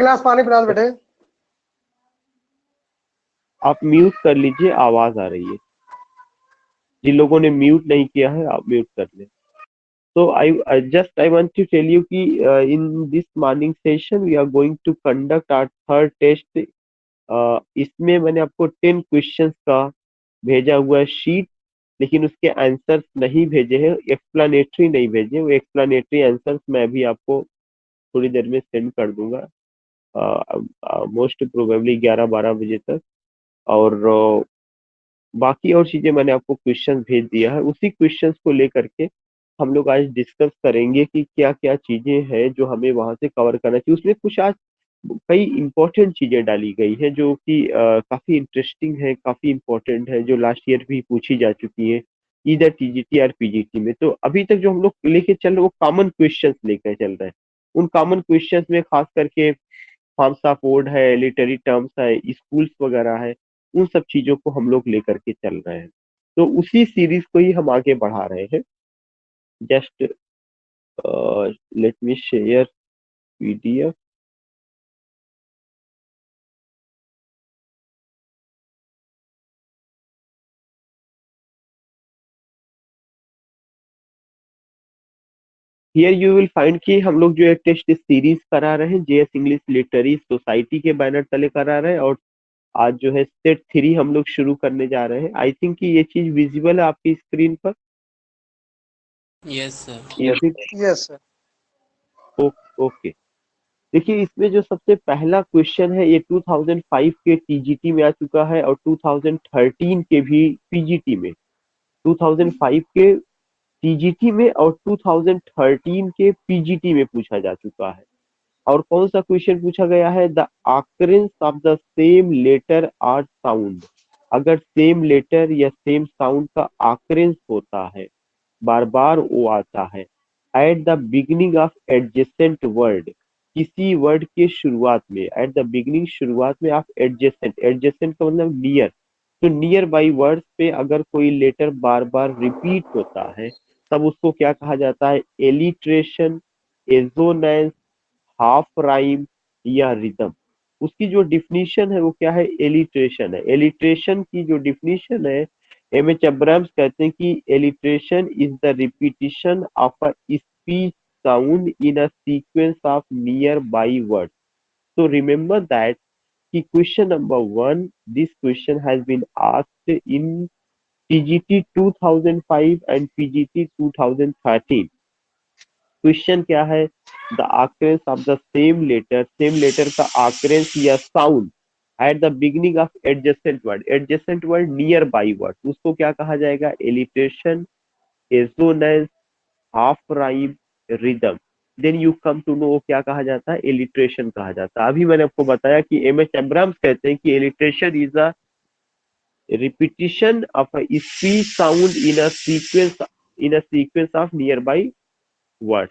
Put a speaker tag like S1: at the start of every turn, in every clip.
S1: गिलास पानी पिला दो बेटे।
S2: आप म्यूट कर लीजिए, आवाज आ रही है। जिन लोगों ने म्यूट नहीं किया है आप म्यूट कर लें। So I want to tell you कि in this morning session we are going to conduct our third test। इसमें मैंने आपको 10 क्वेश्चंस का भेजा हुआ है शीट, लेकिन उसके आंसर्स नहीं भेजे हैं, एक्सप्लेनेटरी नहीं भेजे। वो एक्सप्लेनेटरी आंसर्स मैं भी आपको थोड़ी देर में सेंड कर दूंगा, मोस्ट प्रोबेबली 11-12 बजे तक। और बाकी और चीजें मैंने आपको क्वेश्चन भेज दिया है, उसी क्वेश्चंस को लेकर के हम लोग आज डिस्कस करेंगे कि क्या क्या चीजें हैं जो हमें वहां से कवर करना चाहिए। उसमें कुछ आज कई इंपॉर्टेंट चीजें डाली गई हैं जो कि काफी इंटरेस्टिंग है, काफी इंपॉर्टेंट है, जो लास्ट ईयर भी पूछी जा चुकी है इधर टीजीटी और पीजीटी में। तो अभी तक जो हम लोग लेके चल रहे वो कॉमन क्वेश्चंस लेकर चल रहे हैं। उन कॉमन क्वेश्चंस में खास करके फॉर्म्स ऑफ वर्ड है, लिटरेरी टर्म्स है, स्कूल्स वगैरह है, उन सब चीजों को हम लोग लेकर के चल रहे हैं। तो उसी सीरीज को ही हम आगे बढ़ा रहे हैं। Just let me share PDF. Here you will find कि हम लोग जो एक टेस्ट सीरीज करा रहे हैं जेएस इंग्लिश लिटरेरी सोसाइटी के बैनर तले करा रहे हैं, और आज जो है सेट 3 हम लोग शुरू करने जा रहे हैं। आई थिंक कि ये चीज विजिबल है आपकी स्क्रीन पर।
S3: Yes sir.
S2: Is it
S1: yes sir.
S2: Okay? देखिए, इसमें जो सबसे पहला क्वेश्चन है ये 2005 के टीजीटी में आ चुका है और 2013 के भी पीजीटी में। 2005 के टीजीटी में और 2013 के पीजीटी में पूछा जा चुका है। और कौन सा क्वेश्चन पूछा गया है? The occurrence of the same letter और साउंड। अगर सेम लेटर या सेम साउंड का ऑकरेंस होता है, बार बार वो आता है, at the beginning of adjacent word, किसी वर्ड के शुरुआत में, एट द बिगिनिंग शुरुआत में ऑफ एडजेसेंट, एडजेसेंट का मतलब नियर, तो नियर बाई वर्ड्स पे अगर कोई लेटर बार बार रिपीट होता है तब उसको क्या कहा जाता है? एलिट्रेशन, एजोनेंस, हाफ राइम या रिदम। उसकी जो डिफिनीशन है वो क्या है? एलिट्रेशन है। एलिट्रेशन की जो डिफिनीशन है, एम एच अब्राम्स कहते हैं कि alliteration is the repetition of a speech sound in a sequence of near by word. So remember that कि question number 1, this question has been asked in PGT 2005 and PGT 2013। Question क्या है? The occurrence of the same letter का occurrence या sound at the beginning of adjacent word, adjacent word near by word, उसको क्या कहा जाएगा? Alliteration, assonance, half rhyme, rhythm. Then you come to know क्या कहा जाता है? एलिट्रेशन कहा जाता है। अभी मैंने आपको बताया कि एम एच एब्राम्स कहते हैं कि alliteration is a repetition of a speech sound in a sequence of near by word.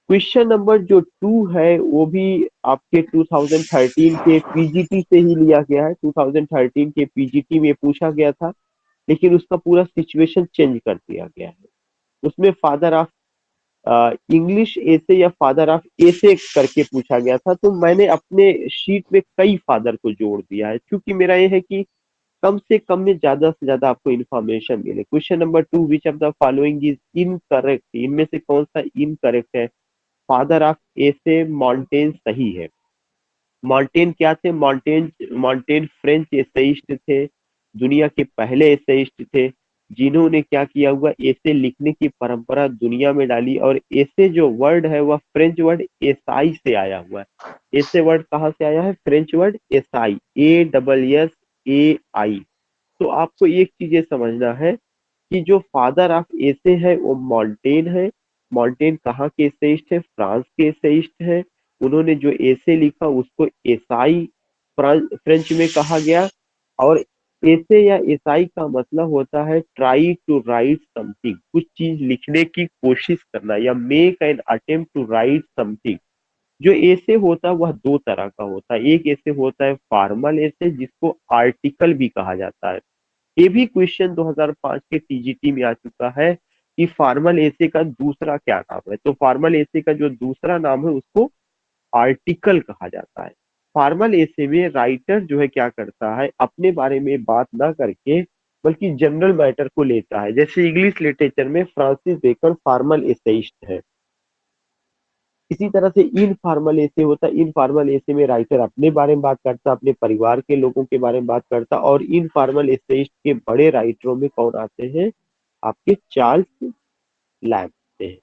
S2: Question number जो 2 है वो भी आपके 2013 के पीजीटी से ही लिया गया है। 2013 के पीजीटी में पूछा गया था, लेकिन उसका पूरा सिचुएशन चेंज कर दिया गया है। उसमें फादर ऑफ इंग्लिश ऐसे या फादर ऑफ ऐसे करके पूछा गया था, तो मैंने अपने शीट में कई फादर को जोड़ दिया है, क्योंकि मेरा ये है कि कम से कम में ज्यादा से ज्यादा आपको इन्फॉर्मेशन मिले। Question number 2, which of the following is incorrect, इनमें से कौन सा इनकरेक्ट है? फादर ऑफ ऐसे मॉन्टेन सही है। मॉन्टेन क्या थे? मॉन्टेन फ्रेंच एसेइस्ट थे, दुनिया के पहले एसेइस्ट थे, जिन्होंने क्या किया हुआ? ऐसे लिखने की परंपरा दुनिया में डाली। और ऐसे जो वर्ड है वह फ्रेंच वर्ड एसाई से आया हुआ है। ऐसे वर्ड कहाँ से आया है? French word acai, ASSAI। तो आपको एक चीज ये समझना है कि जो फादर ऑफ ऐसे है वो मॉन्टेन है। मॉन्टेन कहाँ के एसेइस्ट है? फ्रांस के एसेइस्ट है। उन्होंने जो ऐसे लिखा उसको एसाई फ्रेंच में कहा गया। और ऐसे या एसाई का मतलब होता है ट्राई टू राइट समथिंग, कुछ चीज लिखने की कोशिश करना, या make an attempt to write something. जो ऐसे होता है वह दो तरह का होता है। एक ऐसे होता है फॉर्मल ऐसे, जिसको आर्टिकल भी कहा जाता है। ये भी क्वेश्चन 2005 के टीजीटी में आ चुका है कि फॉर्मल एसे का दूसरा क्या नाम है। तो फॉर्मल एसे का जो दूसरा नाम है उसको आर्टिकल कहा जाता है। फॉर्मल एसे में राइटर जो है क्या करता है, अपने बारे में बात ना करके बल्कि जनरल मैटर को लेता है। जैसे इंग्लिश लिटरेचर में फ्रांसिस बेकन फॉर्मल एसेइस्ट है। इसी तरह से इनफॉर्मल एसे होता है। इनफॉर्मल एसे में राइटर अपने बारे में बात करता, अपने परिवार के लोगों के बारे में बात करता। और इनफॉर्मल एसेइस्ट के बड़े राइटरों में कौन आते हैं, आपके चार्ल्स लैम्ब आते हैं।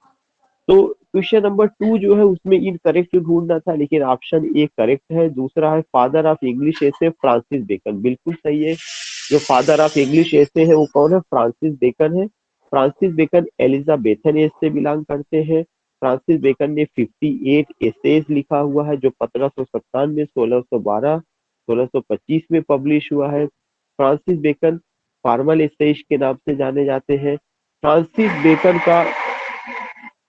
S2: तो क्वेश्चन नंबर 2 जो है उसमें इनकरेक्ट ढूंढना था, लेकिन ऑप्शन ए करेक्ट है। दूसरा है father of English essay Francis Bacon, बिल्कुल सही है। जो फादर ऑफ इंग्लिश एसे है वो कौन है, फ्रांसिस बेकन है। फ्रांसिस बेकन एलिजाबेथन एज से बिलोंग करते हैं। फ्रांसिस बेकन ने 58 एसेज लिखा हुआ है, जो 1597, 1612, 1625 में पब्लिश हुआ है। फ्रांसिस बेकन फॉर्मल एसेइस्ट के नाम से जाने जाते हैं। फ्रांसिस बेकन का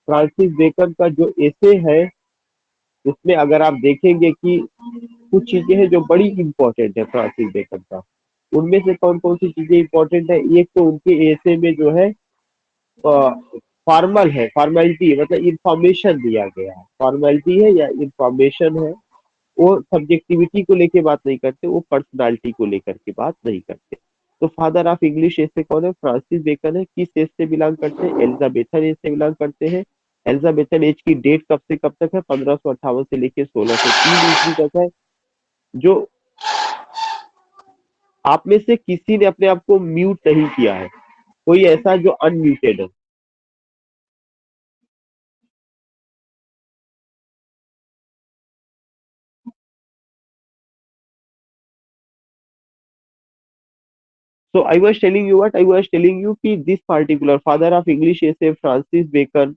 S2: फ्रांसिस बेकन का जो एसे है उसमें अगर आप देखेंगे कि कुछ चीजें हैं जो बड़ी इंपॉर्टेंट है फ्रांसिस बेकन का। उनमें से कौन कौन सी चीजें इंपॉर्टेंट है, एक तो उनके एसे में जो है फॉर्मल है, फॉर्मेलिटी है, मतलब इंफॉर्मेशन दिया गया है। फॉर्मेलिटी है या इंफॉर्मेशन है। वो सब्जेक्टिविटी को लेके बात नहीं करते, वो पर्सनालिटी को लेकर के बात नहीं करते। तो फादर ऑफ इंग्लिश एसे कौन है, फ्रांसिस बेकन है। किस एज से बिलोंग करते हैं, एलिजाबेथन एज से बिलोंग करते हैं। एलिजाबेथन एज की डेट कब से कब तक है, 1558 से लेकर 1603 ईस्वी तक है। जो आप में से किसी ने अपने आप को म्यूट नहीं किया है, कोई ऐसा जो अनम्यूटेड है। So I was telling you what I was telling you कि this particular father of English ऐसे फ्रांसिस बेकन।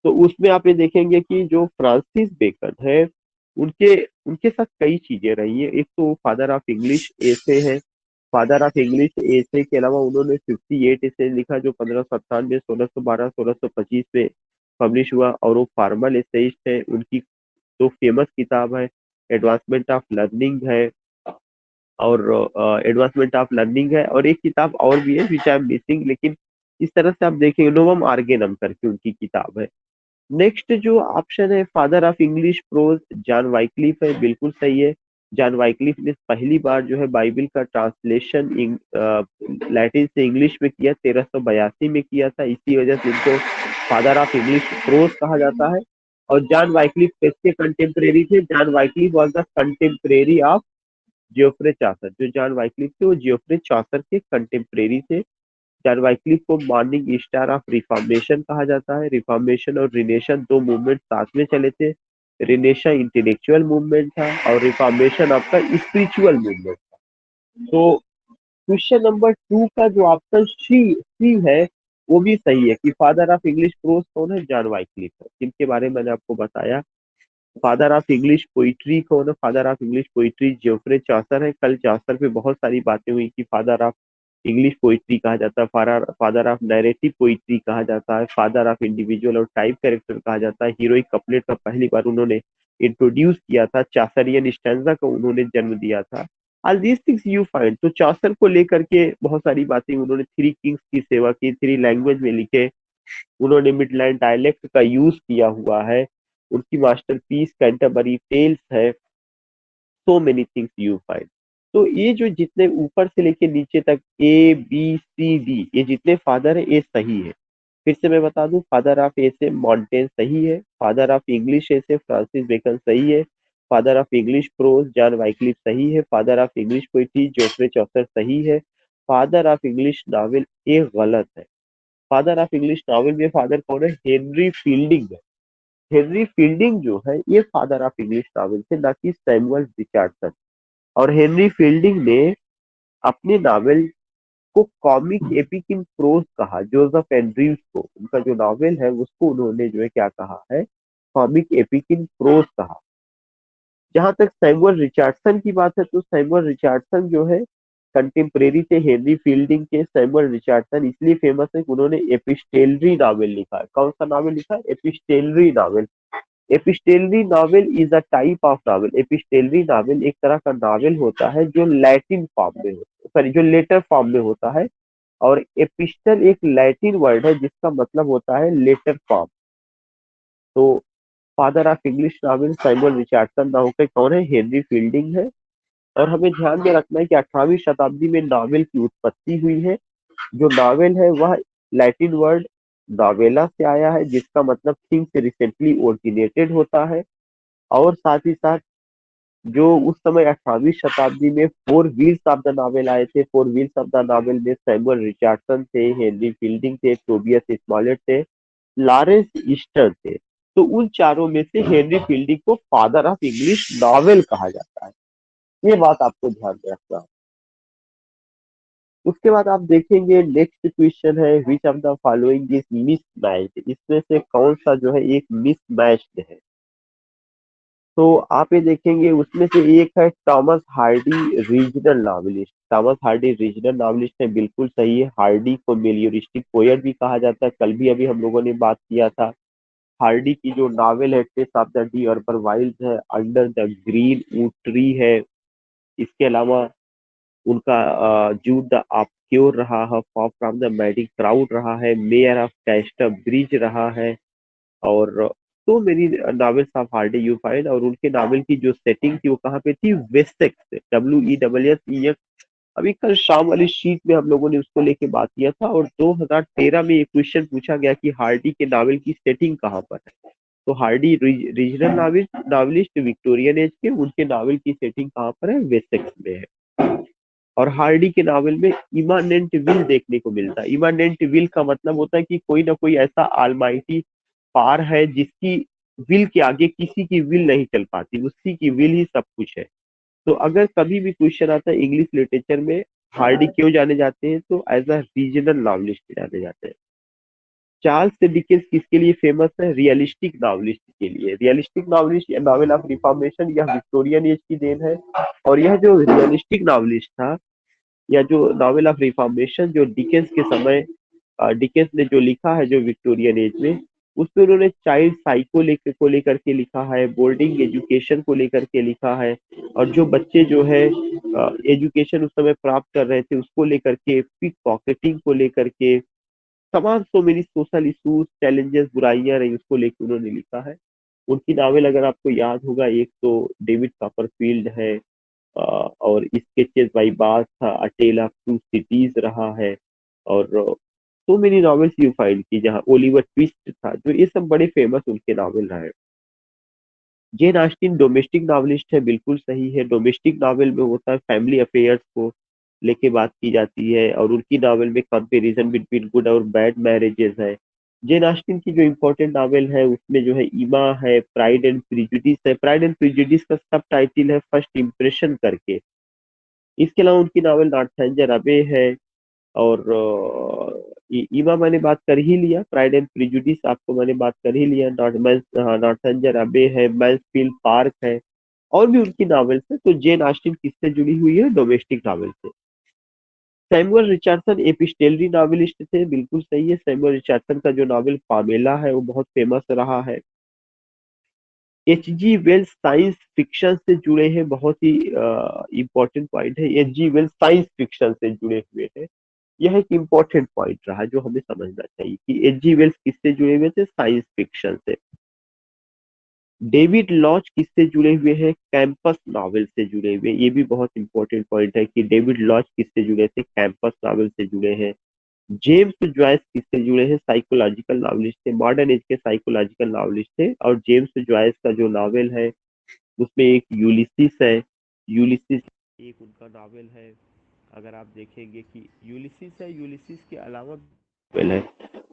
S2: तो उसमें आप ये देखेंगे कि जो फ्रांसिस बेकन है उनके उनके साथ कई चीजें रही है। एक तो फादर ऑफ इंग्लिश ऐसे है। फादर ऑफ इंग्लिश ऐसे के अलावा उन्होंने 58 ऐसे लिखा, जो 1597, 1612, 1625 में पब्लिश हुआ। और वो फॉर्मल एसेइस्ट है। उनकी दो फेमस किताब है, एडवांसमेंट ऑफ लर्निंग है और एडवांसमेंट ऑफ लर्निंग है। और एक किताब और भी है विच आई एम मिसिंग, लेकिन इस तरह से आप देखेंगे नोवम आर्गेनम करके उनकी किताब है। नेक्स्ट जो ऑप्शन है father of English prose John Wycliffe है, बिल्कुल सही है। जॉन वाइक्लिफ ने पहली बार जो है बाइबल का ट्रांसलेशन लैटिन से इंग्लिश में किया, 1382 में किया था। इसी वजह से इनको फादर ऑफ इंग्लिश प्रोज कहा जाता है। और जॉन वाइक्लिफ किसके कंटेम्प्रेरी थे, John Wycliffe was the contemporary of Geoffrey Chaucer. जो जॉन वाइक्लिफ थे वो जियोफ्रे चासर के कंटेम्प्रेरी थे। जॉन वाइक्लिफ को मॉर्निंग स्टार ऑफ रिफॉर्मेशन कहा जाता है। रिफॉर्मेशन और रिनेशन दो मूवमेंट साथ में चले थे। रिनेशन इंटेलेक्चुअल मूवमेंट था और रिफॉर्मेशन आपका स्पिरिचुअल मूवमेंट था। तो क्वेश्चन नंबर 2 का जो ऑप्शन सी सी है वो भी सही है कि फादर ऑफ इंग्लिश प्रोज कौन है, जॉन वाइक्लिफ है, जिनके बारे में मैंने आपको बताया। फादर ऑफ इंग्लिश पोइट्री कौन है, father of English poetry Geoffrey Chaucer है। कल चासर पे बहुत सारी बातें हुई कि फादर ऑफ इंग्लिश पोइट्री कहा जाता है, फादर ऑफ नैरेटिव पोइट्री कहा जाता है, फादर ऑफ इंडिविजुअल और टाइप कैरेक्टर कहा जाता है। हीरोइक कपलेट का पहली बार उन्होंने इंट्रोड्यूस किया था, चासरियन स्टैंजा को उन्होंने जन्म दिया था। All these things you find. तो चासर को लेकर के बहुत सारी बातें, उन्होंने थ्री किंग्स की सेवा की, थ्री लैंग्वेज में लिखे, उन्होंने मिडलैंड डायलेक्ट का यूज किया हुआ है। उनकी मास्टरपीस कैंटरबरी टेल्स है। So many things you find. तो ये जो जितने ऊपर से लेके नीचे तक ABCD ये जितने फादर है ये सही है। फिर से मैं बता दूं, फादर ऑफ ए से मॉन्टेन सही है। फादर ऑफ इंग्लिश ए से फ्रांसिस बेकन सही है। Father of English prose John Wycliffe सही है। Father of English poetry Geoffrey Chaucer सही है। फादर ऑफ इंग्लिश नॉवेल ये गलत है। फादर ऑफ इंग्लिश नॉवेल में फादर कौन है, हेनरी फील्डिंग है। हेनरी फील्डिंग जो है ये फादर ऑफ इंग्लिश नॉवेल थे, ना कि सैमुअल रिचर्डसन। और हेनरी फील्डिंग ने अपने नॉवेल को कॉमिक एपिक इन प्रोज कहा। जोसेफ एंड्रयूज को उनका जो नॉवेल है उसको उन्होंने जो है क्या कहा है, कॉमिक एपिक इन प्रोज कहा। जहां तक सैमुअल रिचर्डसन की बात है तो सैमुअल रिचर्डसन जो है कंटेम्प्रेरी थे हेनरी फील्डिंग के। सैमुअल रिचर्डसन इसलिए फेमस है कि उन्होंने एपिस्टेलरी नॉवेल लिखा है। कौन सा नॉवेल लिखा है, epistolary novel. Epistolary novel is a type of novel. Epistolary novel एक तरह का नॉवेल होता है जो लैटिन फॉर्म में होता है, सॉरी जो लेटर फॉर्म में होता है। और एपिस्टल एक लैटिन वर्ड है जिसका मतलब होता है लेटर फॉर्म। तो father of English novel Samuel Richardson ना होकर कौन है, हेनरी फील्डिंग है। और हमें ध्यान में रखना है कि 18वीं शताब्दी में नावल की उत्पत्ति हुई है। जो नावल है वह लैटिन वर्ड नावेला से आया है, जिसका मतलब थिंग्स रिसेंटली ओरिजिनेटेड होता है। और साथ ही साथ जो उस समय 18वीं शताब्दी में four wheels of the novel आए थे, four wheels of the novel में सैमुअल रिचर्डसन थे, हेनरी फील्डिंग थे, टोबियस स्मॉलेट थे, लॉरेंस ईस्टर थे। तो उन चारों में से हेनरी फील्डिंग को फादर ऑफ इंग्लिश नॉवेल कहा जाता है। ये बात आपको ध्यान में रखना है। उसके बाद आप देखेंगे नेक्स्ट क्वेश्चन है, which of the following is mismatched, इसमें से कौन सा जो है एक मिसमैच्ड है। तो आप ये देखेंगे उसमें से एक है Thomas Hardy regional novelist. Thomas Hardy regional novelist है, बिल्कुल सही है। हार्डी को मेलियोरिस्टिक पोएट भी कहा जाता है, कल भी अभी हम लोगों ने बात किया था। हार्डी की जो नॉवेल है Tess of the d'Urbervilles है, under the greenwood tree है। इसके अलावा उनका जूड द ऑब्स्क्योर रहा है, far from the madding crowd रहा है, मेयर ऑफ कैस्टर ब्रिज रहा है। और तो मेरी novels of Hardy you find, और उनके नॉवेल की जो सेटिंग थी वो कहाँ पे थी, वेसेक्स, WESSEX। अभी कल शाम वाली शीट में हम लोगों ने उसको लेके बात किया था, और 2013 में ये क्वेश्चन पूछा गया कि हार्डी के नॉवेल की सेटिंग कहाँ पर है। तो Hardy regional novelist Victorian age के, उनके नॉवेल की सेटिंग कहाँ पर है, वेसेक्स में है। और हार्डी के नॉवेल में इमानेंट विल देखने को मिलता है। इमानेंट विल का मतलब होता है कि कोई ना कोई ऐसा आलमाइटी पार है जिसकी विल के आगे किसी की विल नहीं चल पाती, उसी की विल ही सब कुछ है। तो अगर कभी भी क्वेश्चन आता है इंग्लिश लिटरेचर में, हार्डी क्यों जाने जाते हैं, तो एज अ रीजनल नॉवलिस्ट जाने जाते हैं। चार्ल्स डिकेंस किसके लिए फेमस है, रियलिस्टिक नॉवलिस्ट के लिए। रियलिस्टिक नॉवलिस्ट या नॉवेल ऑफ रिफॉर्मेशन, यह विक्टोरियन एज की देन है। और यह जो रियलिस्टिक नॉवलिस्ट था, या जो नॉवेल ऑफ रिफॉर्मेशन जो डिकेंस के समय डिकेंस ने जो लिखा है जो विक्टोरियन एज में, उसमें उन्होंने चाइल्ड साइको लेकर के लिखा है, बोर्डिंग एजुकेशन को लेकर के लिखा है। और जो बच्चे जो है एजुकेशन उस समय प्राप्त कर रहे थे उसको लेकर के, पिक पॉकेटिंग को लेकर के, तमाम so many social issues challenges बुराइयां रही उसको लेकर उन्होंने लिखा है। उनकी नावल अगर आपको याद होगा, एक तो डेविड कॉपरफील्ड है, और स्केचेस बाय बास था, अ टेल ऑफ टू सिटीज रहा है। और so many novels you find की, जहाँ ओलिवर ट्विस्ट था, जो ये सब बड़े फेमस उनके नॉवेल रहे। जेन ऑस्टिन डोमेस्टिक नॉवलिस्ट है, बिल्कुल सही है। डोमेस्टिक नॉवेल में होता है फैमिली अफेयर्स को लेके बात की जाती है, और उनकी नॉवेल में कंपैरिजन बिटवीन गुड और बैड मैरिजेस है। जेन ऑस्टिन की जो इम्पोर्टेंट नॉवेल है उसमें जो है ईमा है, प्राइड एंड प्रिजुडिस है। प्राइड एंड प्रिजुडिस का सब टाइटल है फर्स्ट इम्प्रेशन करके। इसके अलावा उनकी नॉवेल नॉर्थेंजर अबे है। और ईमा मैंने बात कर ही लिया, प्राइड एंड प्रिजुडिस आपको मैंने बात कर ही लिया, नॉर्थेंजर अबे है, मैnsfield पार्क है। और भी उनकी नॉवेल्स है। तो जेन ऑस्टिन किससे जुड़ी हुई है, डोमेस्टिक नॉवेल से। सैमुअल रिचर्डसन एपिस्टेलरी नॉवेलिस्ट थे, बिल्कुल सही है। सैमुअल रिचर्डसन का जो नॉवेल पामेला है वो बहुत फेमस रहा है। H.G. वेल्स साइंस फिक्शन से जुड़े हैं, बहुत ही इंपॉर्टेंट पॉइंट है। H.G. वेल्स साइंस फिक्शन से जुड़े हुए हैं, यह एक इम्पोर्टेंट पॉइंट रहा जो हमें समझना चाहिए कि H.G. वेल्स किससे जुड़े हुए थे, साइंस फिक्शन से। डेविड लॉच किससे जुड़े हुए हैं, कैंपस नॉवेल से जुड़े हुए। ये भी बहुत इंपॉर्टेंट पॉइंट है कि डेविड लॉच किससे जुड़े थे, कैंपस नॉवेल से जुड़े हैं। जेम्स जॉयस किससे जुड़े हैं, साइकोलॉजिकल नॉवेलिस्ट थे, मॉडर्न एज के साइकोलॉजिकल नॉवेलिस्ट थे। और जेम्स जॉयस का जो नॉवेल है उसमें एक यूलिसिस है। यूलिसिस एक उनका नॉवेल है। अगर आप देखेंगे कि यूलिसिस है, यूलिसिस के अलावा नॉवेल है।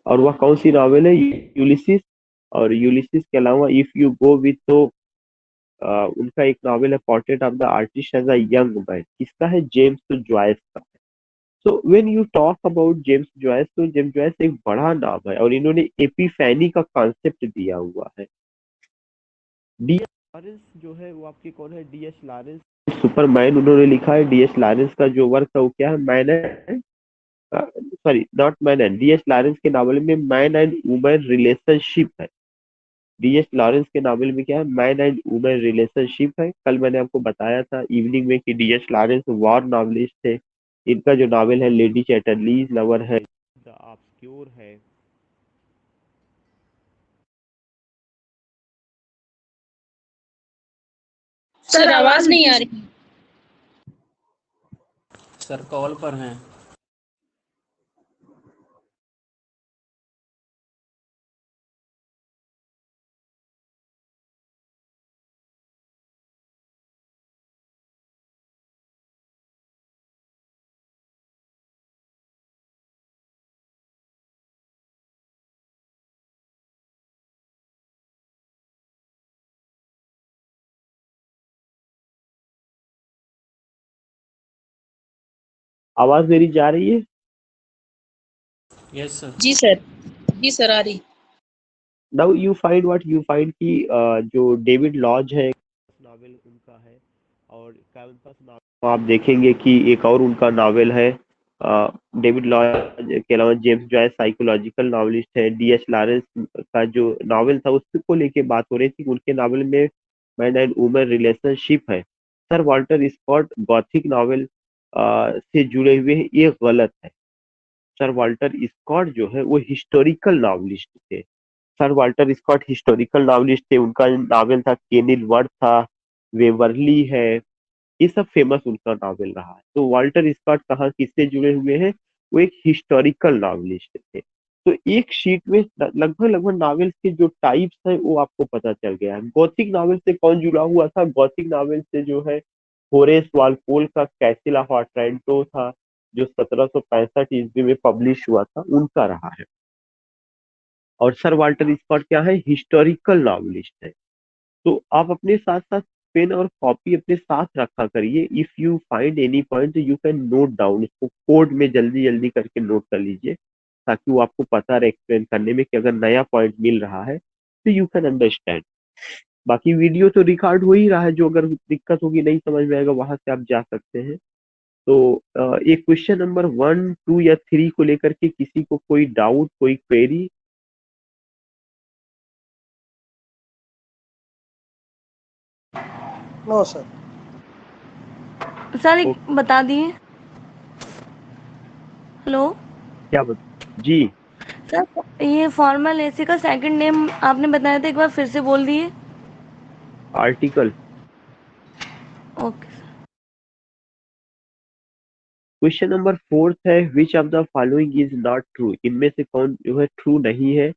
S2: और वह कौन सी नॉवेल है, यूलिसिस। और यूलिसिस के अलावा इफ यू गो विथ, तो उनका एक नॉवेल है portrait of the artist as a young man, किसका है, जेम्स जॉयस का। So when you talk about James Joyce, तो जेम्स जॉयस एक बड़ा नाम है, और इन्होंने एपिफैनी का कॉन्सेप्ट दिया हुआ है। डीएस लॉरेंस जो है वो आपके कौन है, डीएस लॉरेंस सुपरमैन उन्होंने लिखा है। डीएस लॉरेंस का जो वर्क है वो क्या है, man and, sorry not man and, DS Lawrence के नॉवल में मैन एंड वुमेन रिलेशनशिप है। डीएस लॉरेंस के नॉवल में क्या है, मैन एंड वुमेन रिलेशनशिप है। कल मैंने आपको बताया था इवनिंग में कि डीएस लॉरेंस वॉर नॉवलिस्ट थे। इनका जो नॉवल है लेडी चैटरलीज लवर है, द ऑब्सक्योर है।
S1: सर आवाज नहीं आ रही।
S3: सर कॉल पर हैं।
S2: आवाज मेरी जा रही है?
S3: Yes sir.
S1: जी सर, जी सर आ रही।
S2: Now you find what you find कि जो डेविड लॉज है नावल उनका है, और कैम्पस नावल आप देखेंगे कि एक और उनका नावल है। डेविड लॉज के अलावा जेम्स जॉयस साइकोलॉजिकल नॉवलिस्ट है। डीएच लॉरेंस का जो नावल था उसको लेके बात हो रही थी, उनके नावल में मैन एंड वुमेन रिलेशनशिप है। Sir Walter Scott gothic novel से जुड़े हुए हैं, ये गलत है। सर वॉल्टर स्कॉट जो है वो हिस्टोरिकल नॉवलिस्ट थे। Sir Walter Scott historical novelist थे। उनका नावल था केनिल वर्थ था, वेवरली है, ये सब फेमस उनका नावल रहा है। तो वाल्टर स्कॉट कहाँ किससे जुड़े हुए हैं? वो एक हिस्टोरिकल नॉवलिस्ट थे। तो एक शीट में लगभग लगभग नॉवेल्स के जो टाइप्स है वो आपको पता चल गया है। गॉथिक नॉवेल से कौन जुड़ा हुआ था? गॉथिक नॉवेल से जो है होरेस वालपोल का कैसिल ऑफ ऑटरेंटो था, जो 1765 ईस्वी में पब्लिश हुआ था, उनका रहा है। और सर वाल्टर स्कॉट क्या है? हिस्टोरिकल नॉवलिस्ट है। तो आप अपने साथ साथ पेन और कॉपी अपने साथ रखा करिए। If you find any point you can note down, इसको कोड में जल्दी जल्दी करके नोट कर लीजिए, ताकि वो आपको पता रहे एक्सप्लेन करने में कि अगर नया पॉइंट मिल रहा है तो यू कैन अंडरस्टैंड। बाकी वीडियो तो रिकॉर्ड हो ही रहा है, जो अगर दिक्कत होगी नहीं समझ में आएगा वहां से आप जा सकते हैं। तो ये क्वेश्चन नंबर 1, 2 या 3 को लेकर के किसी को कोई डाउट, कोई क्वेरी?
S4: No sir.
S5: सर एक बता दिए। हेलो
S2: क्या जी?
S5: सर, ये फॉर्मल एसी का सेकंड नेम आपने बताया था, एक बार फिर से बोल दिए।
S2: Article.
S5: Okay sir.
S2: Question number 4 है, which of the following is not true? इनमें से कौन जो है ट्रू नहीं है?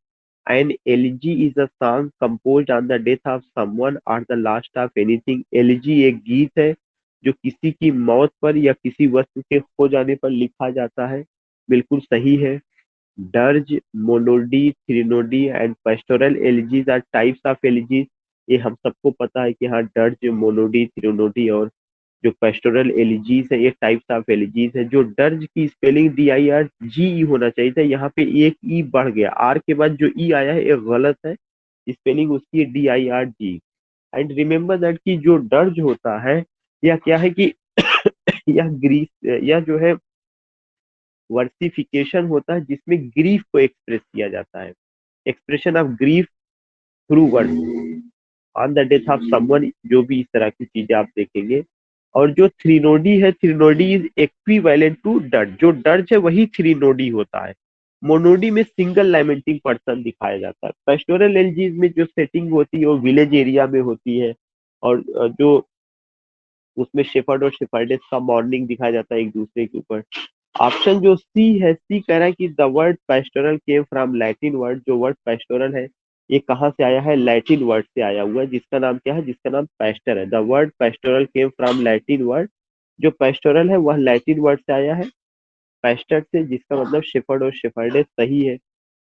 S2: An elegy is a song composed on the death of someone or the last of anything. Elegy एक गीत है जो किसी की मौत पर या किसी वस्तु के खो जाने पर लिखा जाता है। बिल्कुल सही है। Dirge, monody, threnody and pastoral elegies are types of elegies. ये हम सबको पता है कि हाँ, डर्ज, मोनोडी, थ्रिनोडी और जो पेस्टोरल एलिजीज है ये टाइप्स ऑफ एलिजीज है। जो डर्ज की स्पेलिंग DIRGE होना चाहिए था, यहाँ पे एक ई बढ़ गया, आर के बाद जो ई आया है ये गलत है, स्पेलिंग उसकी है DIRG। एंड रिमेम्बर दैट कि जो डर्ज होता है यह क्या है कि यह ग्रीस, यह जो है वर्सिफिकेशन होता है जिसमें ग्रीफ को एक्सप्रेस किया जाता है। Expression of grief through word on the death of someone, जो भी इस तरह की चीजें आप देखेंगे। और जो थ्रीनोडी है, थ्रीनोडी इज इक्विवेलेंट टू डर्ज। जो डर्ज है वही थ्रीनोडी होता है। मोनोडी में सिंगल लैमेंटिंग पर्सन दिखाया जाता है। पेस्टोरल एलजीज में जो सेटिंग होती है वो विलेज एरिया में होती है, और जो उसमें शेफर्ड और शेफर्डेस का मॉर्निंग दिखाया जाता है एक दूसरे के ऊपर। ऑप्शन जो सी है, सी कह रहा है कि the word pastoral came from Latin word. जो वर्ड पेस्टोरल है ये कहाँ से आया है? लैटिन वर्ड से आया हुआ है, जिसका नाम क्या है? जिसका नाम पेस्टर है। The word pastoral came from Latin word. जो पेस्टोरल है वह लैटिन वर्ड से आया है, पेस्टर से, जिसका मतलब शेफर्ड और शेफर्डेस। सही है।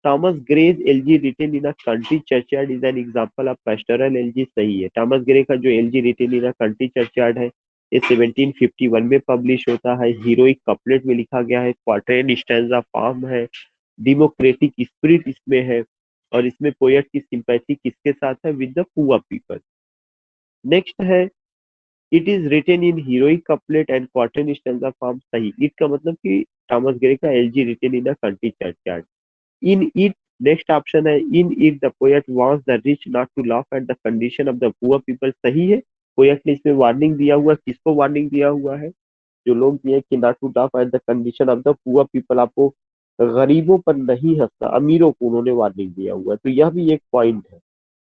S2: Thomas Gray's elegy written in a country churchyard is an example of pastoral elegy. सही है। थॉमस ग्रे का जो elegy written in a country churchyard है ये 1751 में पब्लिश होता है। हीरोइक कपलेट में लिखा गया है। क्वार्टेन स्टैंजा फॉर्म है। डेमोक्रेटिक स्पिरिट इसमें है, और इसमें पोएट की सिंपैथी किसके साथ है? With the poor people. Next है, it is written in heroic couplet and quatrain stanza form. सही। इट का मतलब कि थॉमस ग्रे का elegy written in a country churchyard. In it, next option है, in it the poet wants the rich not to laugh at the condition of the poor people. सही है। Poet ने इसमें warning दिया हुआ है। किसको वार्निंग दिया हुआ है? जो लोग ये कि not to laugh at the condition of the poor people, आपको गरीबों पर नहीं हंसना, अमीरों को उन्होंने वार्निंग दिया हुआ है। तो यह भी एक पॉइंट है।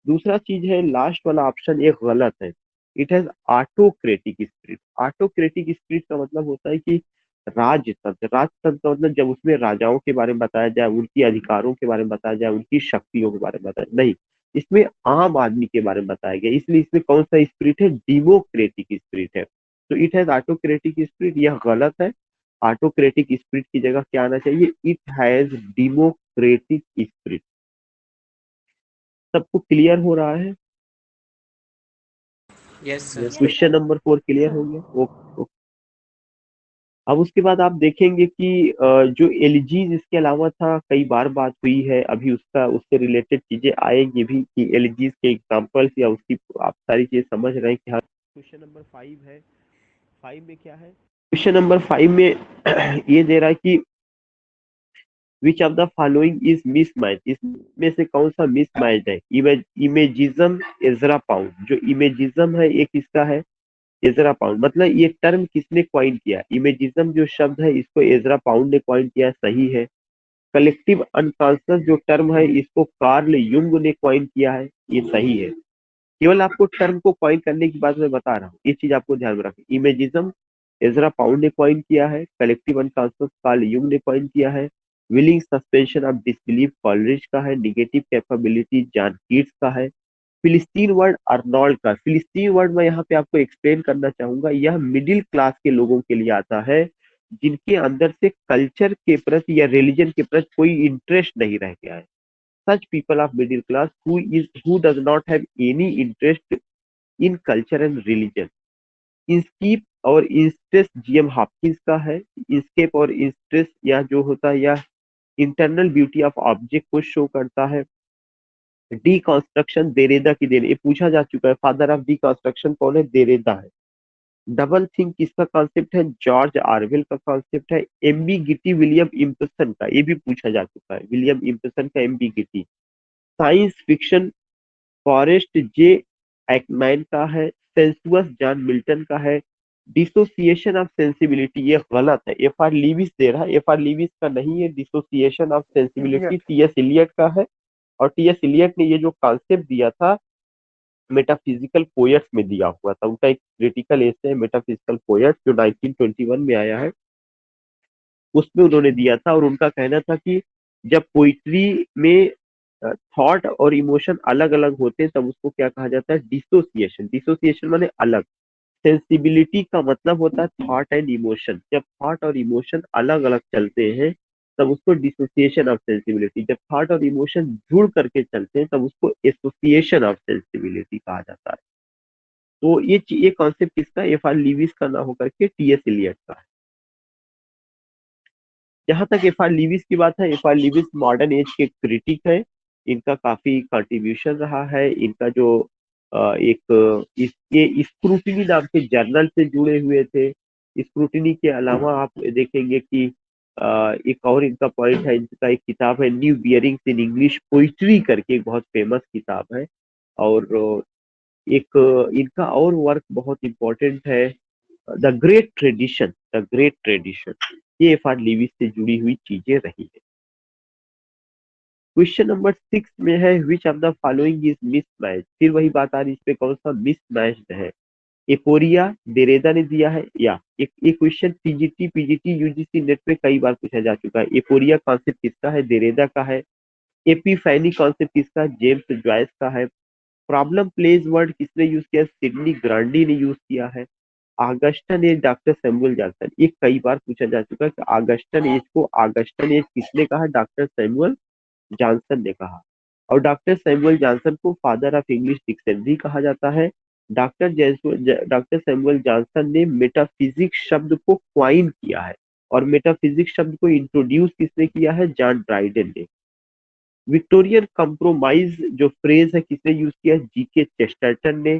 S2: दूसरा चीज है, लास्ट वाला ऑप्शन एक गलत है। It has autocratic spirit. Autocratic spirit का मतलब होता है कि राजतंत्र, राजतंत्र का मतलब जब उसमें राजाओं के बारे में बताया जाए, उनकी अधिकारों के बारे में बताया जाए, उनकी शक्तियों के बारे में बताया नहीं, इसमें आम आदमी के बारे में बताया गया, इसलिए इसमें कौन सा स्पिरिट है, डेमोक्रेटिक स्पिरिट है। तो इट हैज ऑटोक्रेटिक स्पिरिट, यह गलत है। ऑटोक्रेटिक स्पिरिट की जगह क्या आना चाहिए, इट हैज डेमोक्रेटिक स्पिरिट। सबको क्लियर हो रहा है?
S3: Yes sir.
S2: Question number 4 clear हो गया? ओके। अब उसके बाद आप देखेंगे कि जो एलिजीज इसके अलावा था, कई बार बात हुई है, अभी उसका उससे रिलेटेड चीजें आएंगी भी कि एलिजीज के एग्जांपल्स या उसकी आप सारी चीजें समझ रहे हैं कि हाँ। क्वेश्चन नंबर 5 है, 5 में क्या है, क्वेश्चन नंबर 5 में ये दे रहा है कि विच of the following is mismatch, इसमें से कौन सा मिसमैच है। इमेजिज्म, एजरा पाउंड, जो इमेजिज्म है एक इसका है, एजरा पाउंड, मतलब ये टर्म किसने क्वाइन किया, इमेजिज्म जो शब्द है इसको एजरा पाउंड ने क्वाइन किया, सही है। कलेक्टिव अनकॉन्शियस जो टर्म है इसको कार्ल युंग ने क्वाइन किया है, ये सही है। केवल आपको टर्म को क्वाइन करने की बात मैं बता रहा हूँ, ये चीज आपको ध्यान में रखें। इमेजिज्म एजरा पाउंड ने क्वाइन किया है, कलेक्टिव अनकॉन्शियस कार्ल युंग ने क्वाइन किया है, willing suspension of disbelief Coleridge का है, निगेटिव कैपेबिलिटी जॉन कीट्स का है, फिलिस्तीन वर्ड अर्नोल्ड का। फिलिस्तीन वर्ड मैं यहाँ पे आपको एक्सप्लेन करना चाहूंगा, यह मिडिल क्लास के लोगों के लिए आता है जिनके अंदर से कल्चर के प्रति या रिलीजन के प्रति कोई इंटरेस्ट नहीं रह गया है। Such people of middle class who does not have any interest in culture and religion. Inscape और इंस्ट्रेस जीएम हॉपकिंस का है। इंस्केप और इंस्ट्रेस यह जो होता है यह इंटरनल ब्यूटी ऑफ ऑब्जेक्ट को शो करता है। डीकंस्ट्रक्शन देरेदा की देन, ये पूछा जा चुका है, फादर ऑफ डीकंस्ट्रक्शन कौन है, देरेदा है। डबल थिंक किसका कॉन्सेप्ट है, जॉर्ज आरवेल का कॉन्सेप्ट है। एम्बिगिटी विलियम इम्पसन का, ये भी पूछा जा चुका है, विलियम इम्पसन का एम्बिगिटी। साइंस फिक्शन फॉरेस्ट जे एक्मैन का है। सेंसुअस जॉन मिल्टन का है। डिसोसिएशन ऑफ सेंसिबिलिटी, ये गलत है, एफ आर लीविस दे रहा है, एफ आर लीविस का नहीं है। Dissociation of sensibility T S Eliot का है, और टी एस इलियट ने ये जो कॉन्सेप्ट दिया था मेटाफिजिकल पोएट्स में दिया हुआ था, उनका एक क्रिटिकल एसे है मेटाफिजिकल पोएट्स जो 1921 में आया है, उसमें उन्होंने दिया था। और उनका कहना था कि जब पोइट्री में थॉट और इमोशन अलग अलग होते हैं तब उसको क्या कहा जाता है, डिसोसिएशन। डिसोसिएशन माने अलग। सेंसिबिलिटी का मतलब होता है थॉट एंड इमोशन, जब थॉट और इमोशन अलग अलग चलते हैं तब उसको डिसोसिएशन ऑफ सेंसिबिलिटी, जब थॉट और इमोशन जुड़ करके चलते हैं तब उसको एसोसिएशन ऑफ सेंसिबिलिटी कहा जाता है। तो ये कॉन्सेप्ट किसका, एफ आर लीविस का ना होकर के टी एस इलियट का है। जहां तक एफ आर लीविस की बात है, F R Lewis modern age के क्रिटिक है, इनका काफी कंट्रीब्यूशन रहा है। इनका जो ये स्क्रूटिनी नाम के जर्नल से जुड़े हुए थे। स्क्रूटिनी के अलावा आप देखेंगे कि एक और इनका पॉइंट है, इनका एक किताब है new bearings in English poetry करके, एक बहुत फेमस किताब है। और एक इनका और वर्क बहुत इंपॉर्टेंट है, the great tradition, the great tradition. ये एफ आर लीविस से जुड़ी हुई चीजें रही है। क्वेश्चन नंबर 6 में है which of the following is mismatch, फिर वही बात आ रही है, इस पे कौन सा मिसमैच्ड है। एपोरिया देरेदा ने दिया है, या एक question TGT PGT UGC net पे कई बार पूछा जा चुका है। एपोरिया कॉन्सेप्ट किसका है, देरेदा का है। एपीफैनी कॉन्सेप्ट किसका है, जेम्स जॉयस का है। प्रॉब्लम प्लेस वर्ड किसने यूज किया, सिडनी ग्रांडी ने यूज किया है। Augustan age doctor Samuel Johnson, ये कई बार पूछा जा चुका है कि ऑगस्टन एज को ऑगस्टन एज किसने कहा, डॉक्टर सैमुअल जॉनसन ने कहा। और डॉक्टर सैमुअल जॉनसन को फादर ऑफ इंग्लिश डिक्शनरी कहा जाता है। डॉक्टर सैमुअल जॉनसन ने मेटाफिजिक्स शब्द को क्वाइन किया है, और मेटाफिजिक्स शब्द को इंट्रोड्यूस किसने किया है, जॉन ड्राइडन ने। विक्टोरियन कंप्रोमाइज जो फ्रेज है किसने यूज किया, जीके चेस्टरटन ने।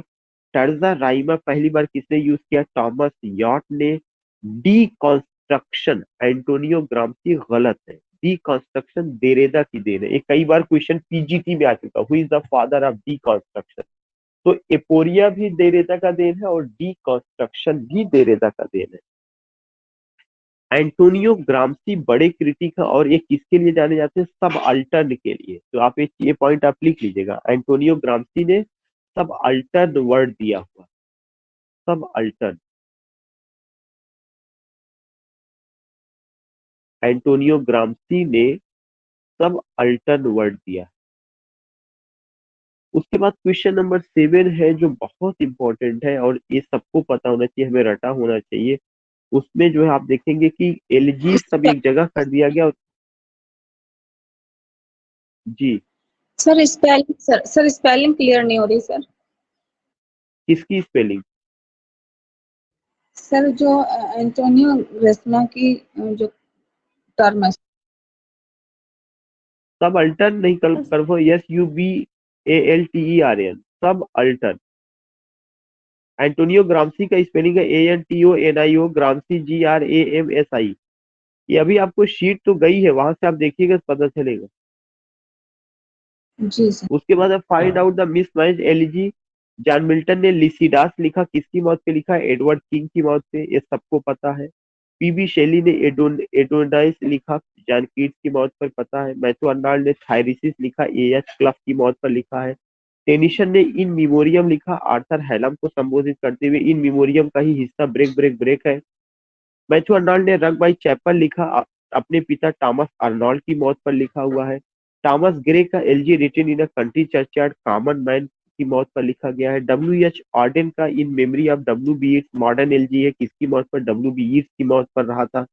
S2: टर्जा राइमा पहली बार किसने यूज किया, थॉमस यॉट ने। डीकंस्ट्रक्शन एंटोनियो ग्राम्सी, गलत है। डीकंस्ट्रक्शन देरेदा की देन है, ये कई बार क्वेश्चन पीजीटी में आ चुका, who is the father of deconstruction. तो एपोरिया भी देरेदा का देन है और डीकंस्ट्रक्शन भी देरेदा का देन है। एंटोनियो ग्राम्सी बड़े क्रिटिक है, और ये किसके लिए जाने जाते हैं, सब अल्टर्न के लिए। तो आप ये पॉइंट आप लिख लीजिएगा, एंटोनियो ग्राम्सी ने सब अल्टर्न वर्ड दिया हुआ। सबअल्टर्न। एंटोनियो ग्राम्सी ने सबअल्टर्न वर्ड दिया। उसके बाद क्वेश्चन नंबर 7 है जो बहुत इंपॉर्टेंट है और ये सबको पता होना चाहिए, हमें रटा होना चाहिए। उसमें जो है आप देखेंगे कि एलजी सब एक जगह कर दिया गया। जी,
S1: sir spelling sir spelling clear नहीं हो रही सर।
S2: किसकी स्पेलिंग?
S1: सर जो एंटोनियो ग्रेस्मा की जो टर्म है।
S2: सब अल्टर्न नहीं कर वो SUBALTERN सब अल्टर्न। एंटोनियो ग्राम्सी का स्पेलिंग है ANTONIO, ग्राम्सी GRAMSI। ये अभी आपको शीट तो गई है, वहां से आप देखिएगा तो पता चलेगा।
S1: जी सर।
S2: उसके बाद find out the mismatch LG. John Milton ने लिसिडास लिखा, किसकी मौत पे लिखा? एडवर्ड किंग की मौत पे, ये सबको पता है। पीबी शेली ने एडोनाइस लिखा, जॉन कीट्स की मौत पर पता है। मैथ्यू अर्नाल्ड ने थायरिसिस लिखा, AH क्लफ की मौत पर लिखा है। टेनिसन ने इन मेमोरियम लिखा, आर्थर हैलम को संबोधित करते हुए। इन मेमोरियम का ही हिस्सा ब्रेक ब्रेक ब्रेक है। मैथ्यू अर्नाल्ड ने रग बाई चैपल लिखा, अपने पिता टॉमस अर्नोल्ड की मौत पर लिखा हुआ है। टॉमस ग्रे का elegy written in a country churchyard common man की मौत पर लिखा गया है। WH ऑर्डन का in memory of WB Yeats modern elegy है, किसकी मौत पर? WB ईट्स की मौत पर रहा था।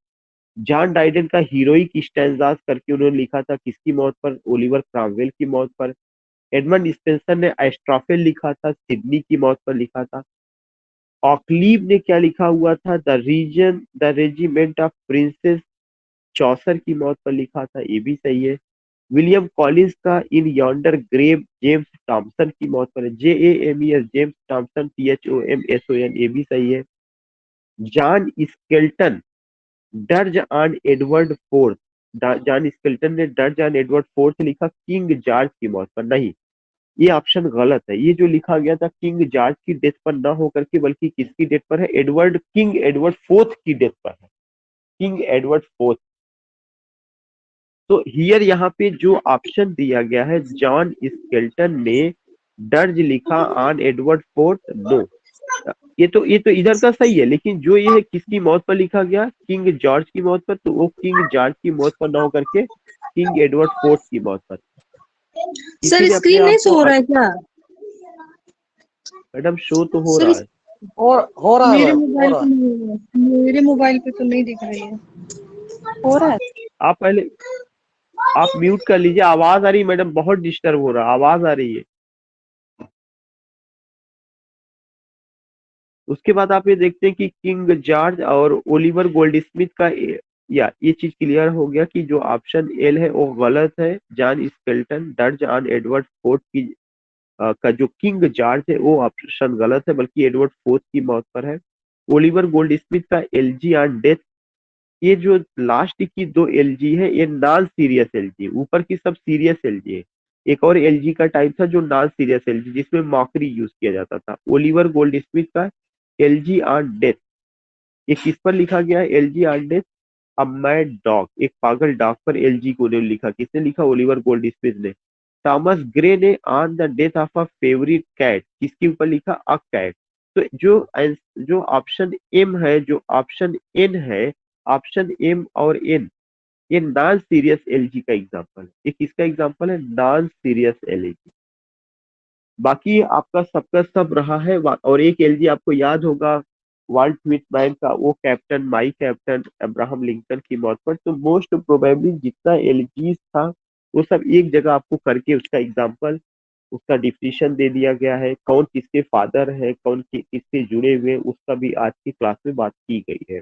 S2: जॉन डाइडन का हीरोइक स्टैंजास करके उन्होंने लिखा था, किसकी मौत पर? ओलिवर क्रामवेल की मौत पर। एडमंड स्पेंसर ने एस्ट्रोफेल लिखा था, सिडनी की मौत पर लिखा था। ऑक्लीव ने क्या लिखा हुआ था? द रेजिमेंट ऑफ प्रिंसेस चौसर की मौत पर लिखा था, ये भी सही है। विलियम कॉलिंस का इन यॉन्डर ग्रेव जेम्स टॉमसन की मौत पर है, JAMES जेम्स टॉमसन THOMSON, ये भी सही है। John Skelton dirge on Edward fourth, John Skelton ने डर्ज ऑन एडवर्ड फोर्थ लिखा, किंग जॉर्ज की मौत पर नहीं, ये ऑप्शन गलत है। ये जो लिखा गया था किंग जॉर्ज की डेथ पर ना होकर के बल्कि किसकी डेथ पर है? किंग एडवर्ड फोर्थ की डेथ पर है, किंग एडवर्ड फोर्थ। तो हियर यहाँ पे जो ऑप्शन दिया गया है, जॉन स्केल्टन ने डर्ज लिखा ऑन एडवर्ड फोर्थ, नो, ये तो इधर का सही है, लेकिन जो ये है किसकी मौत पर लिखा गया? किंग जॉर्ज की मौत पर, तो वो किंग जॉर्ज की मौत पर ना होकर के किंग एडवर्ड फोर्थ की मौत पर।
S1: सर
S2: इसीलिए अपने
S1: स्क्रीन नहीं
S2: आप को
S1: शो हो रहा है क्या?
S2: मैडम शो तो हो
S1: सर
S2: रहा है।
S4: हो रहा है
S1: मेरे
S4: मैम, हो
S1: मोबाइल
S4: रहा
S1: पे
S4: है।
S1: नहीं हो रहा है। मेरे मोबाइल पे तो नहीं दिख रही है। हो रहा है?
S2: आप पहले आप म्यूट कर लीजिए, आवाज आ रही है मैडम, बहुत डिस्टर्ब हो रहा है, आवाज आ रही है। उसके बाद आप ये देखते हैं कि किंग जॉर्ज और ओलिवर गोल्डस्मिथ का ये चीज क्लियर हो गया कि जो ऑप्शन एल है वो गलत है। John Skelton dirge on Edward fourth की का जो किंग जॉर्ज है वो ऑप्शन गलत है, बल्कि एडवर्ड फोर्थ की मौत पर है। ओलिवर गोल्डस्मिथ का एलजी ऑन डेथ, ये जो लास्ट की दो एलजी है ये नॉन सीरियस एलजी, ऊपर की सब सीरियस एलजी है। एक और एलजी का टाइप था जो नॉन सीरियस एलजी, जिसमें मॉकरी यूज किया जाता था। ओलिवर गोल्डस्मिथ का एलजी ऑन डेथ, ये किस पर लिखा गया है? LG on death a mad dog, एक पागल डॉग पर एलजी को ने लिखा, किसने लिखा? ओलिवर गोल्डस्मिथ ने। थॉमस ग्रे ने on the death of a favourite cat, किसके ऊपर लिखा? A cat. तो जो ऑप्शन एम है, जो ऑप्शन एन है, ऑप्शन एम और एन, ये नॉन सीरियस एलजी का एग्जांपल है। ये किसका एग्जांपल है? Non serious elegy. बाकी आपका सबका सब रहा है। और एक एलजी आपको याद होगा वाल्ट व्हिटमैन का, वो कैप्टन माई कैप्टन अब्राहम लिंकन की मौत पर। तो मोस्ट प्रोबेबली जितना एलजीज था वो सब एक जगह आपको करके उसका एग्जांपल, उसका डिफिनीशन दे दिया गया है, कौन किसके फादर है, कौन किससे जुड़े हुए, उसका भी आज की क्लास में बात की गई है।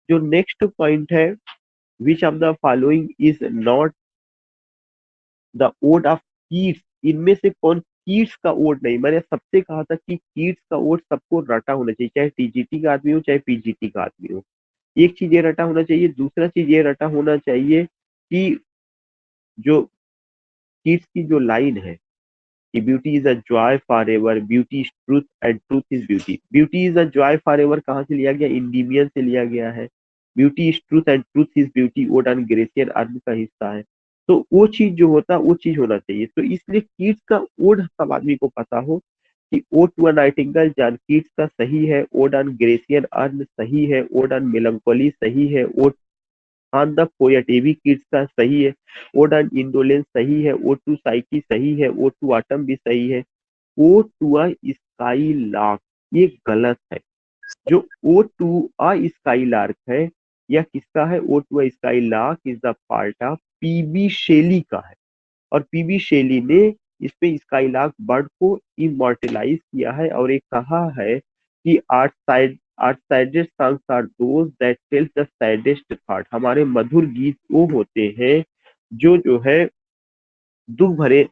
S2: जो नेक्स्ट पॉइंट है, which of the following is not the ode of Keats, इनमें से कौन कीट्स का ओड नहीं? मैंने सबसे कहा था कि कीट्स का ओड सबको रटा होना चाहिए, चाहे टीजीटी का आदमी हो चाहे पीजीटी का आदमी हो। एक चीज ये रटा होना चाहिए, दूसरा चीज ये रटा होना चाहिए कि जो कीट्स की जो लाइन है कि beauty is a joy forever, beauty is truth and truth is beauty. Beauty is a joy forever कहाँ से लिया गया? इंडिमियन से लिया गया है। Beauty is truth and truth is beauty ode on Grecian urn का हिस्सा है। तो वो चीज जो होता है वो चीज होना चाहिए। तो इसलिए कीट्स का ओड सब आदमी को पता हो, कि ode to a nightingale John Keats का सही है, ओड ऑन ग्रेसियन अर्न सही है, ओड ऑन मेलंकोली सही है, ओड ऑन द पोएट एवी कीट्स का सही है, ओड ऑन इंडोलेंस सही है, ओड टू साइकी सही है, ओड टू ऑटम भी सही है, ode to a skylark ये गलत है। जो ode to a skylark है यह किसका है? Ode to a skylark is the part of PB Shelley का है, और पीबी शेली ने इस पे स्काईलार्क बर्ड को इमॉर्टलाइज किया है और एक कहा है कि our saddest songs are those that tells the saddest thought. हमारे मधुर गीत वो होते हैं जो है दुख भरे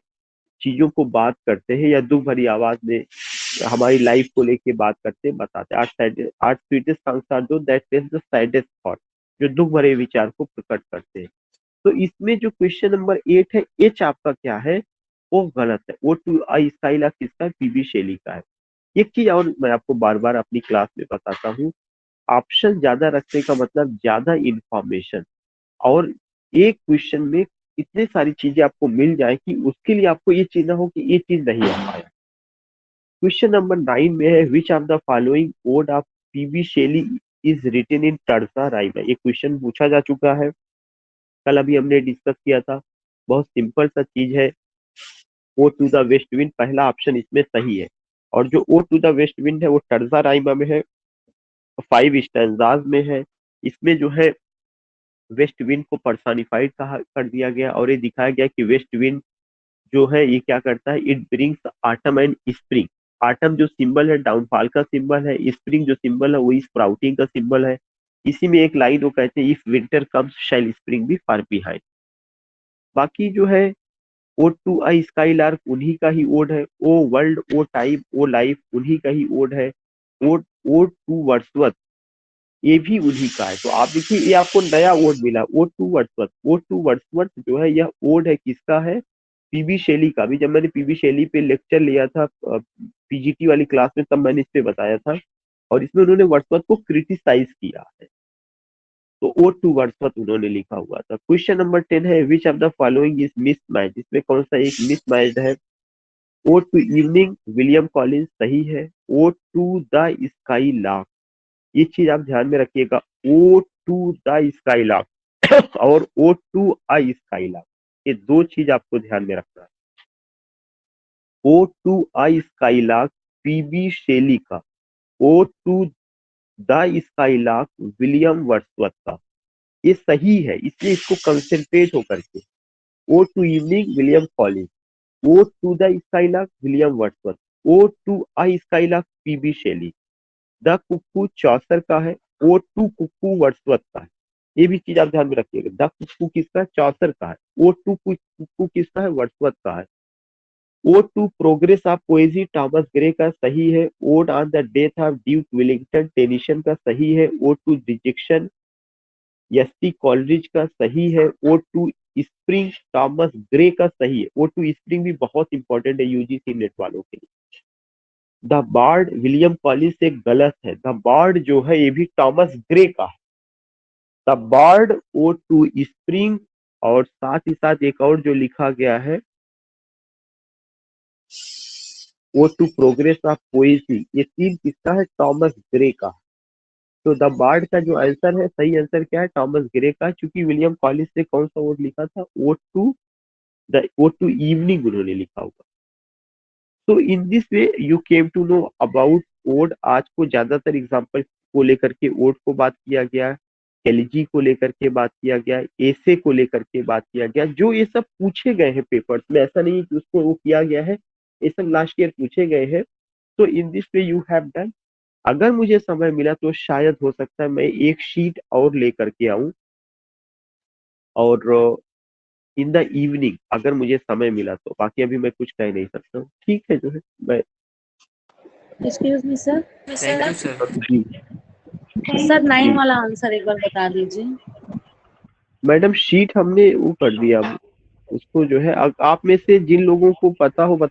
S2: चीजों को बात करते हैं या दुख भरी आवाज में हमारी लाइफ को लेके बात करते हैं, बताते हैं। Our sweetest songs are those that tells the saddest thought, जो दुख भरे विचार को प्रकट करते हैं। तो इसमें जो क्वेश्चन नंबर 8 है, एच आपका क्या है? वो गलत है। वो टू आई स्काईलार्क किसका है? पीबी शेली का है। एक चीज और मैं आपको बार बार अपनी क्लास में बताता हूँ, ऑप्शन ज्यादा रखने का मतलब ज्यादा इंफॉर्मेशन, और एक क्वेश्चन में इतने सारी चीजें आपको मिल जाए कि उसके लिए आपको ये चीज ना हो कि ये चीज नहीं आ पाया। क्वेश्चन नंबर 9 में है which of the following ode of PB Shelley is written in terza rhyme. ये क्वेश्चन पूछा जा चुका है, कल अभी हमने डिस्कस किया था। बहुत सिंपल सा चीज है, ode to the west wind पहला ऑप्शन इसमें सही है, और जो ode to the west wind है वो टर्जा राइमा में है, 5 स्टैंजाज में है। इसमें जो है वेस्ट विंड को पर्सनिफाइड कहा कर दिया गया और ये दिखाया गया कि वेस्ट विंड जो है ये क्या करता है? It brings autumn and spring. Autumn जो सिंबल है डाउनफॉल का सिंबल है, स्प्रिंग जो सिंबल है वो स्प्राउटिंग का सिंबल है। इसी में एक लाइन वो कहते हैं if winter comes shall spring be far behind. बाकी जो है ode to a skylark उन्हीं का ही ओड है, O world, O time, O life उन्हीं का ही ओड है, ओ ओ टू वर्ड्सवर्थ ये भी उन्हीं का है। तो आप देखिए ये आपको नया ओड मिला, ode to Wordsworth. Ode to Wordsworth जो है यह ओड है किसका है? पीबी शेली का। भी जब मैंने पीबी शेली पे लेक्चर लिया था पीजीटी वाली क्लास में, तब मैंने इस पे बताया था, और इसमें उन्होंने वर्ड्सवर्थ को क्रिटिसाइज किया है। तो ओ टू वर्ड्सवर्थ उन्होंने लिखा हुआ था। क्वेश्चन नंबर 10 है which of the following is mismatch. इसमें कौन सा एक मिसमैच्ड है? Ode to evening William Collins सही है, ode to the skylark ये चीज आप ध्यान में रखिएगा, ode to the skylark और ode to a skylark ये दो चीज आपको ध्यान में रखना है। Ode to a skylark PB Shelley का, ode to the skylark William Wordsworth का, ये सही है, इसलिए इसको कंसेंट्रेट होकर के ode to evening William Collins, ode to the skylark William Wordsworth, ode to a skylark PB Shelley. The cuckoo Chaucer का है, ओ टू कुक्कू वर्ड्सवर्थ का है। ये भी चीज आप ध्यान में रखिएगा, द कुक्कू किसका? चौसर का है। ओ टू कुक्कू किसका है? वर्ड्सवर्थ का है। Ode to progress of poesy Thomas Gray का सही है। Ode on the death of duke Wellington Tennyson का सही है। Ode to rejection ST Coleridge का सही है। Ode to spring Thomas Gray का सही है। ओ टू स्प्रिंग भी बहुत इंपॉर्टेंट है यूजीसी नेट वालों के लिए। द बार्ड विलियम कॉलिंस से गलत है, द बार्ड जो है ये भी थॉमस ग्रे का है। The bard ode to spring, और साथ ही साथ एक और जो लिखा गया है ode to progress of poesy, ये तीन किसका है? थॉमस ग्रे का। तो द बार्ड का जो आंसर है, सही आंसर क्या है? थॉमस ग्रे का, क्योंकि विलियम कॉलिंस ने कौन सा वर्ड लिखा था? ओ टू इवनिंग उन्होंने लिखा हुआ। तो in this way you came to know about ode. आज को ज्यादातर एग्जाम्पल को लेकर के ओड को बात किया गया, एलिजी को लेकर के बात किया गया, एसे को लेकर के बात किया गया। जो ये सब पूछे गए हैं पेपर्स में, ऐसा नहीं कि उसको वो किया गया है, ये सब लास्ट ईयर पूछे गए हैं। तो in this way you have done. अगर मुझे समय मिला तो शायद हो सकता है मैं एक शीट और लेकर के आऊं, और इन द इवनिंग अगर मुझे समय मिला तो। बाकी अभी मैं कुछ कह नहीं सकता हूँ, ठीक है जो है मैं।
S1: Excuse me sir.
S3: Thank you sir.
S2: जी
S1: सर 9 वाला आंसर एक बार बता दीजिए।
S2: मैडम शीट हमने वो कर दिया, उसको जो है आप में से जिन लोगों को पता हो